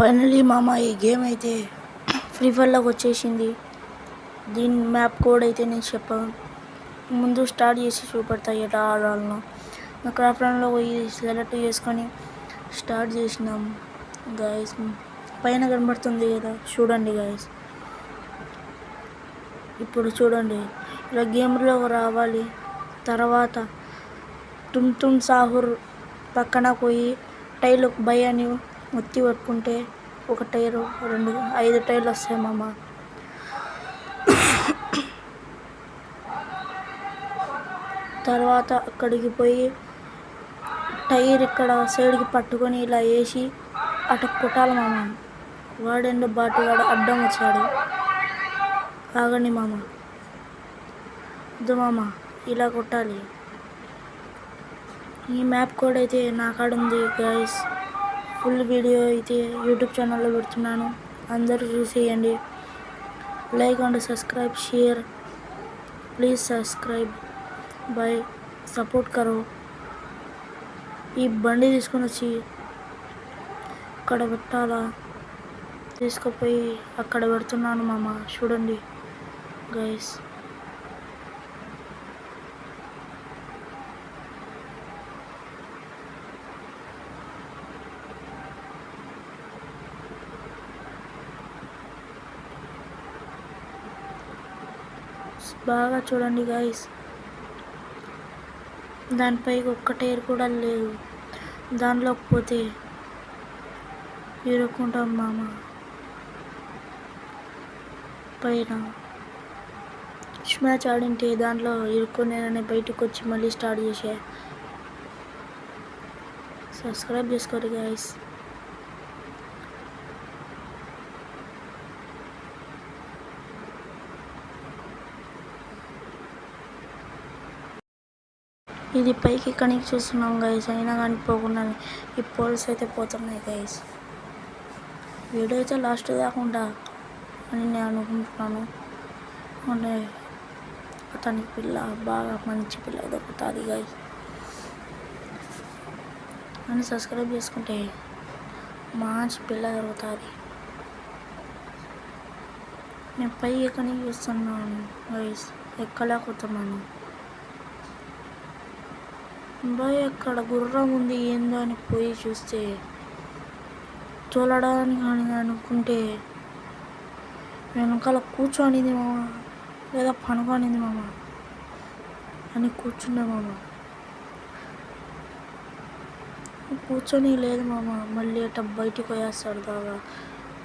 Finally మామ ఈ game అయితే ఫ్రీ ఫైర్లోకి వచ్చేసింది. దీని మ్యాప్ కోడ్ అయితే నేను చెప్పాను ముందు స్టార్ట్ చేసి చూపెడతా ఎట్లా ఆడాలను. నా క్రాఫ్ట్లో పోయి సెలెక్ట్ చేసుకొని స్టార్ట్ చేసినాం గాయస్. పైన కనబడుతుంది కదా, చూడండి గాయస్. ఇప్పుడు చూడండి, ఇలా గేమ్లో రావాలి. తర్వాత తుమ్ తుమ్ సాహుర్ పక్కన పోయి టైల్ బై అని ఒత్తి పట్టుకుంటే ఒక టైరు 5 టైర్లు వస్తాయి మామ. తర్వాత అక్కడికి పోయి టైర్ ఇక్కడ సైడ్కి పట్టుకొని ఇలా వేసి అటు కొట్టాలి మామ. వాడండి బాటుగాడు అడ్డం వచ్చాడు. ఆగండి మామ, వద్దు మామ, ఇలా కొట్టాలి. ఈ మ్యాప్ కోడ్ అయితే నా కాడ ఉంది గైస్. ఫుల్ వీడియో అయితే యూట్యూబ్ ఛానల్లో పెడుతున్నాను, అందరూ చూసేయండి. Like and subscribe share please subscribe by support కరో. ఈ బండి తీసుకొని వచ్చి అక్కడ పెట్టాలా, తీసుకుపోయి అక్కడ పెడుతున్నాను మామ. చూడండి గైస్. బాగా చూడండి గాయస్. దానిపై ఒక్క టైర్ కూడా లేదు. దానిలోకి పోతే ఇరుక్కుంటాం మామ. పైన మ్యాచ్ ఆడింటే దాంట్లో ఇరుక్కునేనని బయటకు వచ్చి మళ్ళీ స్టార్ట్ చేసే. సబ్స్క్రైబ్ చేసుకోండి గాయస్. ఇది పైకి కనెక్ట్ చేస్తున్నాం గైస్, అయినా కానీ పోకుండా ఈ పోల్స్ అయితే పోతున్నాయి గైస్. వీడియో అయితే లాస్ట్ కాకుండా అని నేను అనుకుంటున్నాను. అంటే అతనికి పిల్ల బాగా మంచి పిల్ల దొరుకుతుంది గైస్ అని సబ్స్క్రైబ్ చేసుకుంటే మంచి పిల్ల దొరుకుతుంది. నేను పై ఎక్కడికి చూస్తున్నాను గైస్, ఎక్కలేకపోతున్నాను. బాయ్ అక్కడ గుర్రం ఉంది ఏందో అని పోయి చూస్తే చూడడానికి అని అనుకుంటే వెనకాల కూర్చొనింది మామ, లేదా పనుకొనింది మామ అని కూర్చుండే మామ. కూర్చొని లేదు మామ, మళ్ళీ అట్ట బయటికి పోయేస్తాడు బాగా.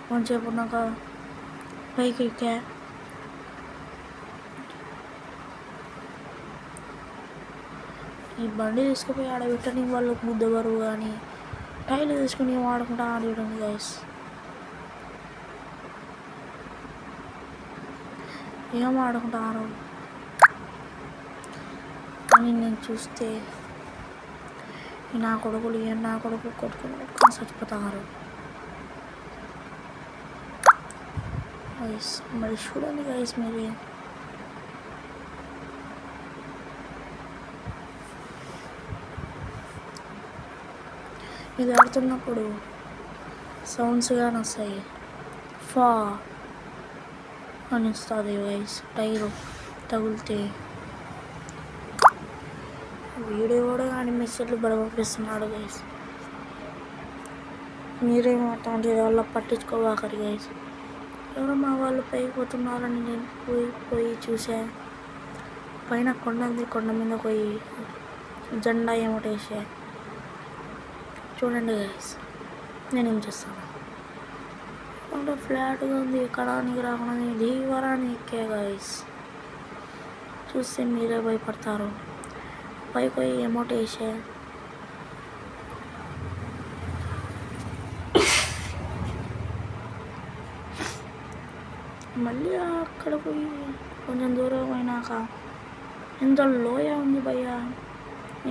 కొంచెంసేపు ఉన్నాక పైకి ఎక్కా. ఈ బండి తీసుకుపోయి ఆడబెట్టని వాళ్ళు ముద్ద బరువు కానీ టైర్లు తీసుకుని వాడుకుంటా ఆడేయడండి గైస్. ఏం ఆడుకుంటారు అని నేను చూస్తే నా కొడుకులు కొట్టుకొని చచ్చిపోతారు గైస్. మరి చూడండి గైస్ మీరే. ఇది ఆడుతున్నప్పుడు సౌండ్స్ కానీ వస్తాయి, ఫా అని వస్తుంది గైస్. టైరు తగిలితే వీడియో కూడా కానీ మెసేజ్లు పంపిస్తున్నాడు గైస్. మీరేమో అట్లాంటి వాళ్ళ పట్టించుకోవాకరి గైస్. ఎవరో మా వాళ్ళు పైకి పోతున్నారని నేను పోయి చూసా. పైన కొండ ఉంది, కొండ మీద పోయి జెండా ఏమోటేసా. చూడండి గైస్ నేనేం చేస్తాను. అంటే ఫ్లాట్గా ఉంది, ఎక్కడానికి రాకుండా దిగరాని ఎక్కే గైస్. చూస్తే మీరే భయపడతారు. పైకి పోయి ఎమౌంట్ వేసా. మళ్ళీ అక్కడ పోయి కొంచెం దూరం అయినాక ఎంత లోయ ఉంది భయ్యా,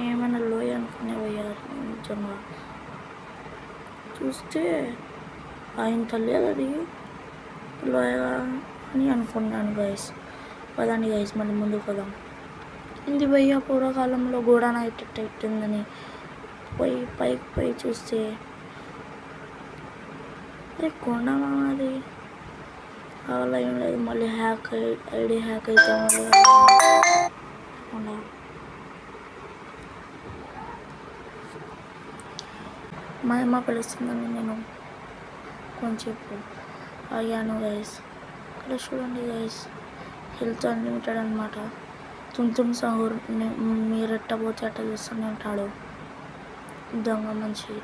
ఏమైనా లోయ అనుకునే భయ్యా. నిజంగా చూస్తే ఆయన లేదు అది లోయగా అని అనుకున్నాను గైస్. పదండి గైస్ మళ్ళీ ముందుకు పోదాం. ఇది భయ్యా పూర్వకాలంలో గోడాన ఇట్టుందని పైకి చూస్తే అరే కొండ మామ అది అలా ఏం లేదు. మళ్ళీ ఐడి హ్యాక్ అయితే మళ్ళీ కొండ మా అమ్మ పిలుస్తుందని నేను కొంచెంసేపు అయ్యాను గైస్. ఇక్కడ చూడండి గైస్, హెల్త్ అన్లిమిటెడ్ అనమాట. తుంతుం సహూర్ మీరెట్టబోతే అట్ట చూస్తూనే ఉంటాడు దొంగ మంచి.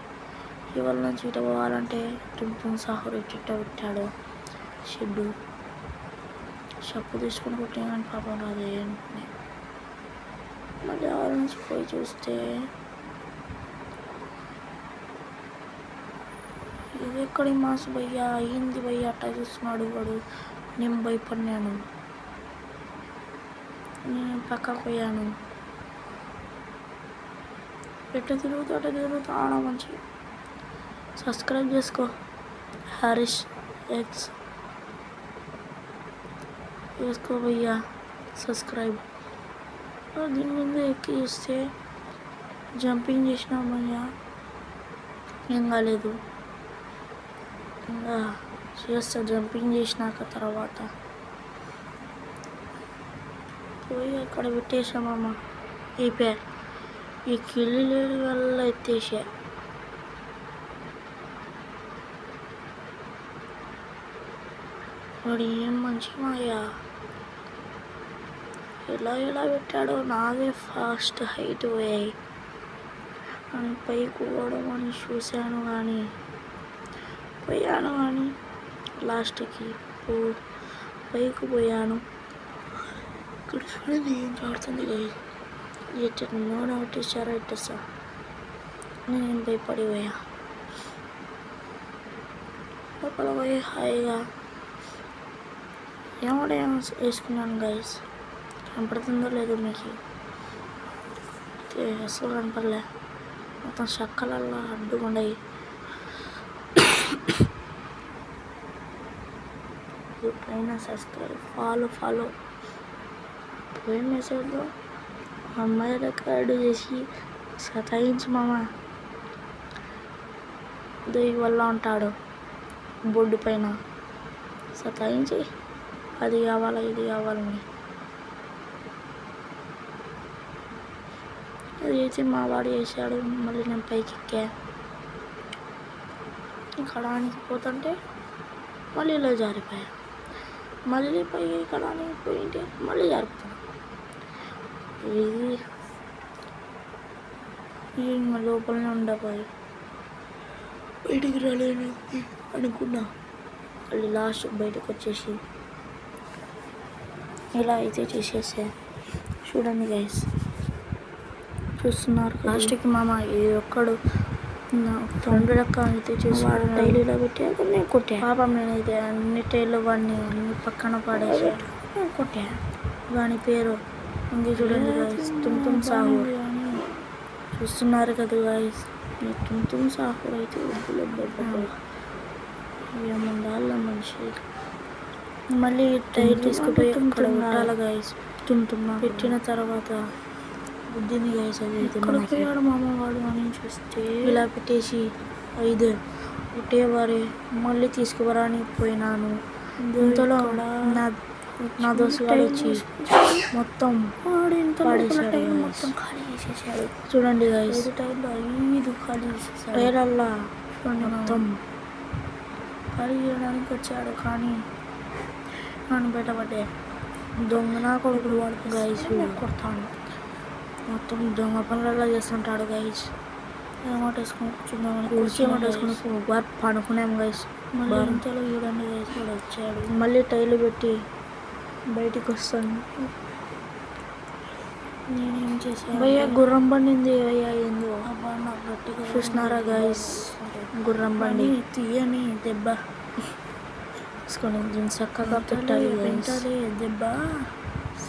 ఇవాళ నుంచి ఇట పోవాలంటే తుంతుం సహూర్ ఇట్ట పెట్టాడు షెడ్డు. షప్పు తీసుకొని కొట్టినా కానీ పాపం రాదు ఏంటి. మళ్ళీ వాళ్ళ నుంచి పోయి చూస్తే ఇది ఎక్కడి మాసు భయ్యా అయింది భయ్యా అట్టా చూస్తున్నాడు వాడు. నేను భయపడినాను, నేను పక్కకు పోయాను. ఎట్ట తిరుగుతూ ఆడ మంచి. సబ్స్క్రైబ్ చేసుకో హారిష్ ఎక్స్ చేసుకో భయ్యా సబ్స్క్రైబ్. దీని మీద ఎక్కి చూస్తే జంపింగ్ చేసినామయ్యా, ఏం కాలేదు. ఇంకా చేస్తా జంపింగ్ చేసినాక తర్వాత పోయి అక్కడ పెట్టేసామమ్మ. ఈ కిల్లి లేని వల్ల ఎత్తేసా. వాడు ఏం మంచి మాయా ఎలా పెట్టాడో. నాదే ఫాస్ట్ హైట్ పోయాయి అని పైకి పోవడం అని చూశాను కానీ లాస్ట్కి పైకి పోయాను. ఇక్కడ చూడండి ఏం ఆడుతుంది ఎట్ట నూనె కొట్టేసారా ఇట్టేసా. నేను భయపడిపోయా. లోపల పోయి హాయిగా ఏమో వేసుకున్నాను గైస్. కనపడుతుందో లేదో మీకు, అసలు కనపడలే. మొత్తం చక్కలల్లా అడ్డుకుండాయి. పైన సబ్స్క్రైబ్ ఫాలో పోయి మెసేజ్లో అమ్మాయి రికార్డు చేసి సతాయించు మామ దొయ్యి వల్ల ఉంటాడు బొడ్డు పైన సతాయించి అది కావాలా ఇది కావాలని. అది చేసి మా వాడు చేశాడు. మళ్ళీ నేను పైకి ఎక్కా. కడానికి పోతుంటే మళ్ళీ ఇలా జారిపోయా. మళ్ళీ పై కడానికి పోయింటే మళ్ళీ జారిపోతాను. ఇది లోపలనే ఉండపోయి బయటికి రాలేని అనుకున్నా. మళ్ళీ లాస్ట్ బయటకు వచ్చేసి ఇలా అయితే చేసేసా. చూడండి గైస్, చూస్తున్నారు. లాస్ట్కి మామ ఈ ఒక్కడు నా ఫ్రెండ్ లెక్క అయితే చేసి వాడు టైలీలో పెట్టి నేను కొట్టా. పాపం నేనైతే అన్ని టైర్లు వాడిని అన్ని పక్కన పడేసి కొట్టా. వాని పేరు ఉంది చూడండి గాయస్, తుంతుం సాహూర్. చూస్తున్నారు కదా గాయస్, ఈ తుంతుం సాహూర్ అయితే ఏముండాల మనిషి. మళ్ళీ టైర్ తీసుకుపోయి అక్కడ పెట్టాలి గాయస్. తుంతుమ్మ పెట్టిన తర్వాత బుద్ధిని గాయస్. అది ఇక్కడ పోయాడు మామవాడు అని చూస్తే ఇలా పెట్టేసి 5 ఒకటేవారే మళ్ళీ తీసుకువరా అని పోయినాను. ఇంతలో నా దోస్తుగాడు వచ్చి మొత్తం పాడేసాడు, మొత్తం ఖాళీ చేసేసాడు. చూడండి గాయస్, 5 ఖాళీ చేసేసాడు. టైర్లల్లా చూడండి మొత్తం ఖాళీ చేయడానికి వచ్చాడు. కానీ నన్ను బయటపడ్డా. దొంగ నా కొడుకుడు వాడు గాయస్ కొడతాను. మొత్తం దొంగ పనులలో చేస్తుంటాడు గైస్. ఏమాట వేసుకుని కూర్చుందామని కుర్చీ ఏమాట వేసుకుని పడుకున్నాం గైస్. మళ్ళీ ఇంతలో చూడండి గైస్ వాడు వచ్చాడు. మళ్ళీ టైర్లు పెట్టి బయటికి వస్తాను. నేనేం చేశాను భయ్యా, గుర్రం బండింది భయ్యా. ఏందో నాకు గట్టిగా చూసినారా గైస్, గుర్రం బండి తీయని దెబ్బ తీసుకొని దీన్ని చక్కగా పెట్టాలి. పెట్టాలి దెబ్బ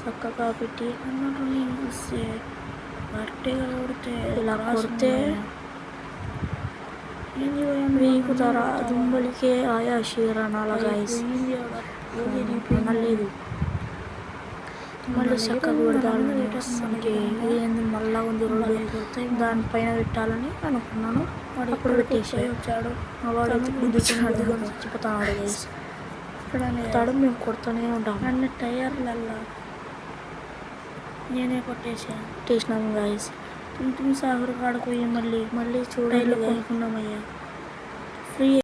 చక్కగా పెట్టి అన్నట్టు ఇస్తే గట్టిగా కొడితే ఇలా కొడితే వీకుతారా దుంబలికే ఆయా షీరనాల గాయస్ అనలేదు. మళ్ళీ చక్కగా పెడతాను మనకి ఇదేంది మళ్ళా ఉంది రోడ్డు దానిపైన పెట్టాలని అనుకున్నాను. అప్పుడు వచ్చాడు వాడు గుద్దుతున్నాడు చచ్చిపోతాడు గైస్. తాడు మేము కొడుతూనే ఉంటాం. అన్ని టైర్లల్లా నేనే కొట్టేసినాము గైస్. తుంతుమి సాగర్ కాడకు పోయి మళ్ళీ చూడాలి కొనుక్కున్నామయ్యా. ఫ్రీ